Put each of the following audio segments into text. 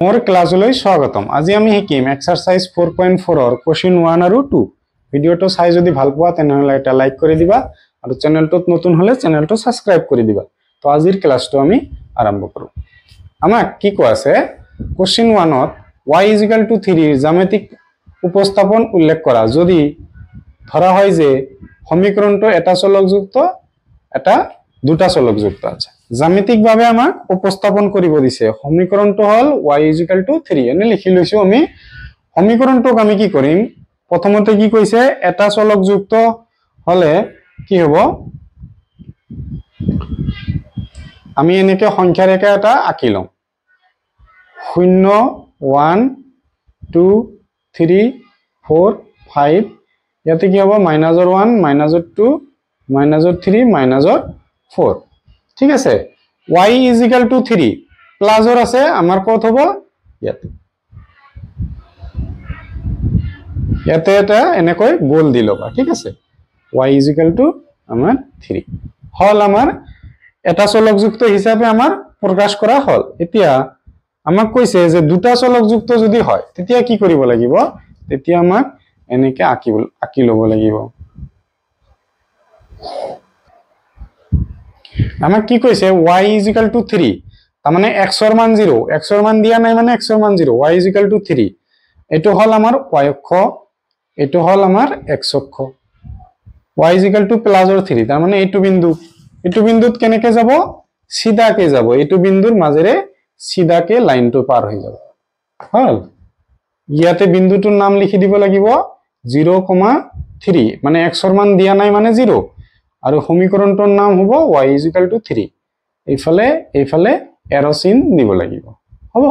मोर क्लासলৈ স্বাগতম। আজি আমি শিকিম এক্সাৰসাইজ 4.4 ৰ কোশ্চেন 1 আৰু 2। ভিডিওটো চাই যদি ভাল পোৱা তেনেহলে এটা লাইক কৰি দিবা আৰু চেনেলটোত নতুন হলে চেনেলটো সাবস্ক্ৰাইব কৰি দিবা। তো আজিৰ ক্লাসটো আমি আৰম্ভ কৰো। আমাক কি কোৱা আছে কোশ্চেন 1 ত y = 3 ৰ জ্যামিতিক উপস্থাপন উল্লেখ কৰা। যদি ধৰা হয় যে সমীকৰণটো এটা চলকযুক্ত এটা দুটা চলকযুক্ত আছে। জ্যামিতিক ভাবে আমাক উপস্থাপন কৰিব দিছে। সমীকৰণটো হল y = 3 এনে লিখি লৈছো আমি। সমীকৰণটোক আমি কি কৰিম প্ৰথমতে কি কৈছে এটা চলকযুক্ত হলে কি হ'ব আমি এনেকে সংখ্যা ৰেখা এটা আঁকি লম 0 1 2 3 4 5 ইয়াতে কি হ'ব -1 -2 -3 -4 ঠিক আছে। y = 3 প্লাসৰ আছে আমাৰ কত হ'ব ইয়াতে এটা এনেকৈ গোল দি লবা ঠিক আছে। y = আমাৰ 3 হল আমাৰ এটা চলকযুক্ত হিচাপে আমাৰ প্ৰকাশ কৰা হল। এতিয়া আমাক কৈছে যে দুটা চলকযুক্ত যদি হয় তেতিয়া কি কৰিব লাগিব তেতিয়া আমাক এনেকে আঁকি লব লাগিব। আমাক কি কৈছে y = 3 তাৰ মানে x ৰ মান 0 x ৰ মান দিয়া নাই মানে x ৰ মান 0 y = 3 এটো হল আমাৰ y অক্ষ এটো হল আমাৰ x অক্ষ y = প্লাসৰ 3 তাৰ মানে এইটো বিন্দুত কেনেকে যাব সিধাকে যাব এইটো বিন্দুৰ মাজেৰে সিধাকে লাইনটো পাৰ হৈ যাব হল। ইয়াতে বিন্দুটোৰ নাম লিখি দিব লাগিব 0,3 মানে x ৰ মান দিয়া নাই মানে 0 আৰু সমীকৰণটোৰ নাম হ'ব y = 3 এইফালে এৰো চিন দিব লাগিব হ'ব।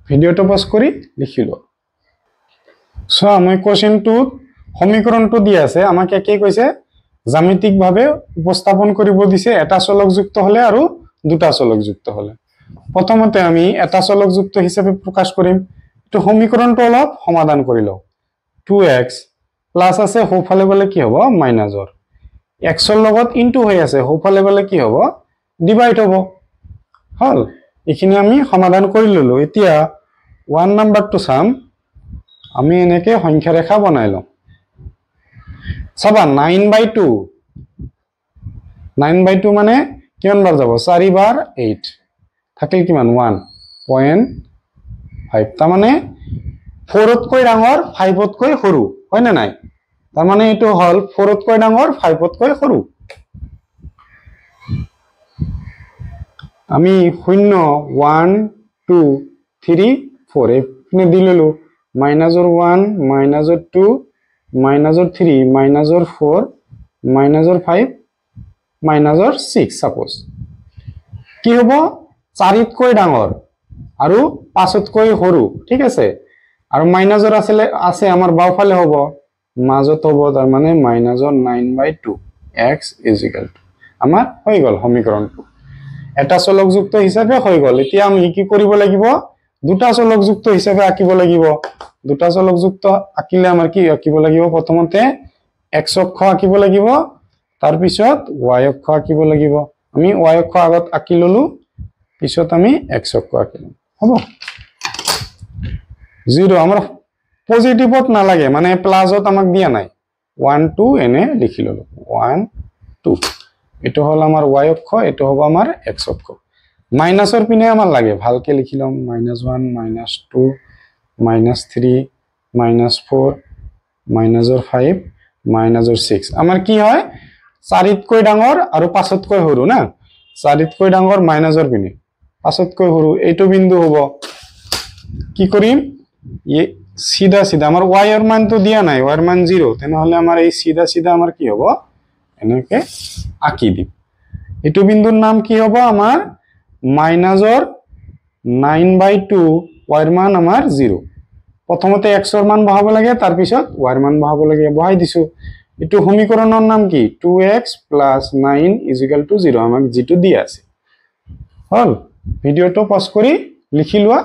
ভিডিওটো পজ কৰি লিখিলো। সো আমি কোশ্চেনটোত সমীকৰণটো দি আছে আমাক কি কৈছে জ্যামিতিক ভাবে উপস্থাপন কৰিব দিছে এটা চলকযুক্ত হলে আৰু দুটা চলকযুক্ত হলে। প্ৰথমতে আমি এটা চলকযুক্ত হিচাপে প্ৰকাশ কৰিম। তো সমীকৰণটো অলপ সমাধান কৰি লও 2x প্লাস আছে হোফালে গলে কি হ'ব মাইনাসৰ x ৰ লগত ইনটু হৈ আছে হোফালে গলে কি হ'ব ডিভাইড হ'ব হল। এইখিনি আমি সমাধান কৰি ললো। এতিয়া 1 নম্বৰটো চাম আমি এনেকে সংখ্যা ৰেখা বনাই লম চাবা 9/2 মানে কিমান বাৰ যাব 4 বাৰ 8 থাকিল কিমান 1.5 তাৰ মানে 4 তকৈ ডাঙৰ 5 তকৈ সৰু হয় না নাই তাৰ মানে এইটো হল 4 তকৈ ডাঙৰ 5 তকৈ সৰু। আমি 0 1 2 3 4 এনে দি ললো -1 -2 -3 -4 -5 -6 সাপোজ কি হ'ব 4 তকৈ ডাঙৰ আৰু 5 তকৈ সৰু ঠিক আছে আৰু মাইনাসৰ আছে আমাৰ বাওফালে হ'ব মাজত হ'ব তাৰ মানে -9/2 x = আমাৰ হৈ গল সমীকৰণটো এটা চলকযুক্ত হিচাপে হৈ গল। এতিয়া আমি কি কৰিব লাগিব দুটা চলকযুক্ত হিচাপে আঁকিব লাগিব। দুটা চলকযুক্ত আঁকিলে আমাৰ কি আঁকিব লাগিব প্ৰথমতে x অক্ষ আঁকিব লাগিব তাৰ পিছত y অক্ষ আঁকিব লাগিব। আমি y অক্ষ আগত আঁকি ললো পিছত আমি x অক্ষ আঁকিম হ'ব। 0 আমাৰ পজিটিভত নালাগে মানে প্লাসত আমাক দিয়া নাই 1 2 এনে লিখি ললো 1 2 এটো হল আমাৰ y অক্ষ এটো হ'ব আমাৰ x অক্ষ। মাইনাসৰ পিনে আমাৰ লাগে ভালকে লিখি লম -1 -2 -3 -4 -5 -6 আমাৰ কি হয় 4 তকৈ ডাঙৰ আৰু 5 তকৈ সৰু না 4 তকৈ ডাঙৰ মাইনাসৰ পিনে 5 তকৈ সৰু এইটো বিন্দু হ'ব। কি কৰিম সিধা আমাৰ y ৰ মানটো দিয়া নাই y ৰ মান 0 তেনেহলে আমাৰ এই সিধা আমাৰ কি হ'ব এনেকে আঁকি দিম। এইটো বিন্দুৰ নাম কি হ'ব আমাৰ -9/2 y ৰ মান আমাৰ 0 প্ৰথমতে x ৰ মান বহাব লাগে তাৰ পিছত y ৰ মান বহাব লাগে বহাই দিছো। এইটো সমীকৰণৰ নাম কি 2x + 9 = 0 আমাক যেটো দিয়া আছে হল। ভিডিওটো পজ কৰি লিখি লোৱা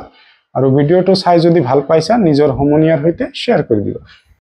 আৰু ভিডিওটো চাই যদি ভাল পাইছা নিজৰ সমনীয়াৰ সৈতে শেয়াৰ কৰি দিবা।